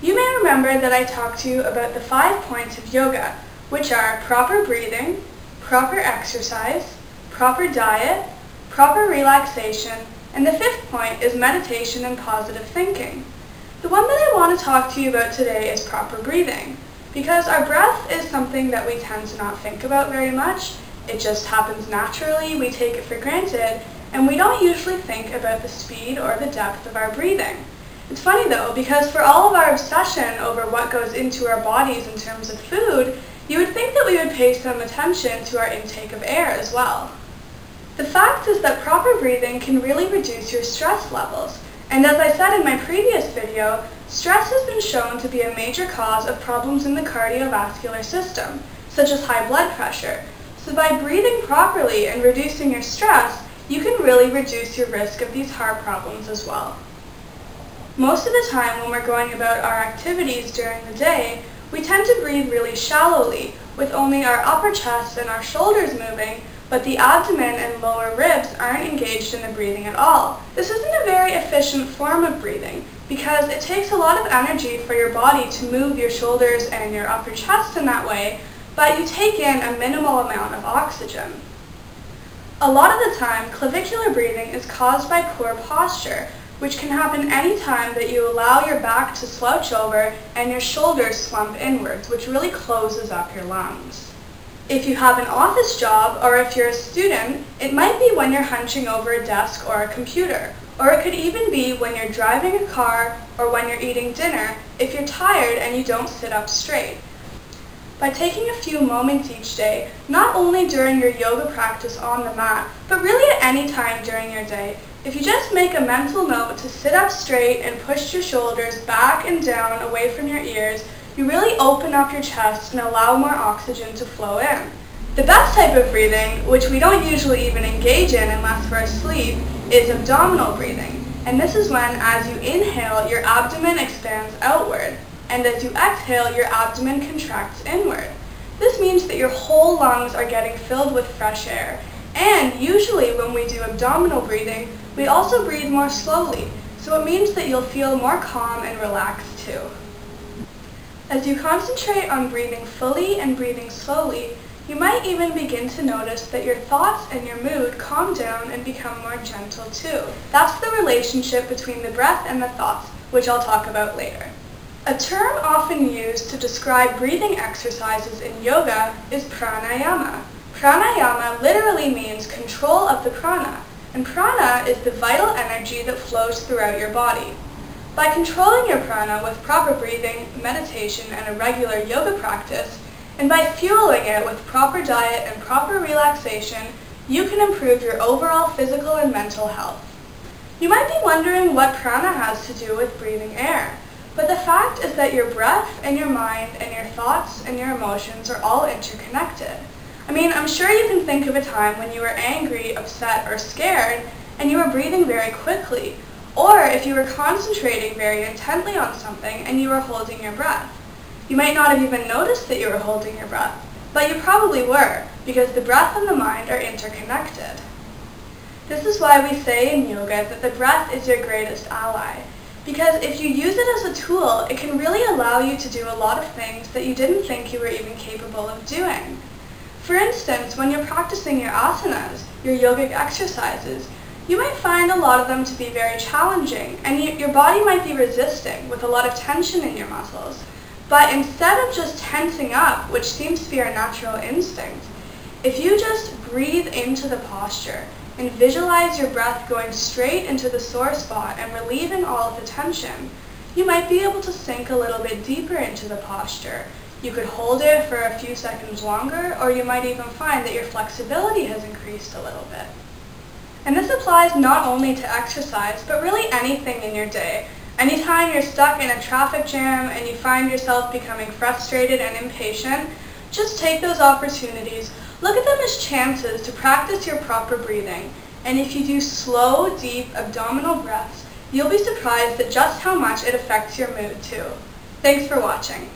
you may remember that I talked to you about the 5 points of yoga, which are proper breathing, proper exercise, proper diet, proper relaxation, and the 5th point is meditation and positive thinking. The one that I want to talk to you about today is proper breathing, because our breath is something that we tend to not think about very much. It just happens naturally, we take it for granted, and we don't usually think about the speed or the depth of our breathing. It's funny though, because for all of our obsession over what goes into our bodies in terms of food, you would think that we would pay some attention to our intake of air as well. The fact is that proper breathing can really reduce your stress levels, and as I said in my previous video, stress has been shown to be a major cause of problems in the cardiovascular system, such as high blood pressure. So by breathing properly and reducing your stress, you can really reduce your risk of these heart problems as well. Most of the time when we're going about our activities during the day, we tend to breathe really shallowly, with only our upper chest and our shoulders moving, but the abdomen and lower ribs aren't engaged in the breathing at all. This isn't a very efficient form of breathing, because it takes a lot of energy for your body to move your shoulders and your upper chest in that way, but you take in a minimal amount of oxygen. A lot of the time, clavicular breathing is caused by poor posture, which can happen any time that you allow your back to slouch over and your shoulders slump inwards, which really closes up your lungs. If you have an office job, or if you're a student, it might be when you're hunching over a desk or a computer, or it could even be when you're driving a car or when you're eating dinner if you're tired and you don't sit up straight. By taking a few moments each day, not only during your yoga practice on the mat, but really at any time during your day, if you just make a mental note to sit up straight and push your shoulders back and down away from your ears, you really open up your chest and allow more oxygen to flow in. The best type of breathing, which we don't usually even engage in unless we're asleep, is abdominal breathing. And this is when, as you inhale, your abdomen expands outward, and as you exhale, your abdomen contracts inward. This means that your whole lungs are getting filled with fresh air. And usually when we do abdominal breathing, we also breathe more slowly, so it means that you'll feel more calm and relaxed too. As you concentrate on breathing fully and breathing slowly, you might even begin to notice that your thoughts and your mood calm down and become more gentle too. That's the relationship between the breath and the thoughts, which I'll talk about later. A term often used to describe breathing exercises in yoga is pranayama. Pranayama literally means control of the prana, and prana is the vital energy that flows throughout your body. By controlling your prana with proper breathing, meditation, and a regular yoga practice, and by fueling it with proper diet and proper relaxation, you can improve your overall physical and mental health. You might be wondering what prana has to do with breathing air, but the fact is that your breath and your mind and your thoughts and your emotions are all interconnected. I mean, I'm sure you can think of a time when you were angry, upset, or scared, and you were breathing very quickly, or if you were concentrating very intently on something and you were holding your breath. You might not have even noticed that you were holding your breath, but you probably were, because the breath and the mind are interconnected. This is why we say in yoga that the breath is your greatest ally, because if you use it as a tool, it can really allow you to do a lot of things that you didn't think you were even capable of doing. For instance, when you're practicing your asanas, your yogic exercises, you might find a lot of them to be very challenging, and your body might be resisting with a lot of tension in your muscles. But instead of just tensing up, which seems to be our natural instinct, if you just breathe into the posture and visualize your breath going straight into the sore spot and relieving all of the tension, you might be able to sink a little bit deeper into the posture. You could hold it for a few seconds longer, or you might even find that your flexibility has increased a little bit. And this applies not only to exercise, but really anything in your day. Anytime you're stuck in a traffic jam and you find yourself becoming frustrated and impatient, just take those opportunities, look at them as chances to practice your proper breathing. And if you do slow, deep abdominal breaths, you'll be surprised at just how much it affects your mood too. Thanks for watching.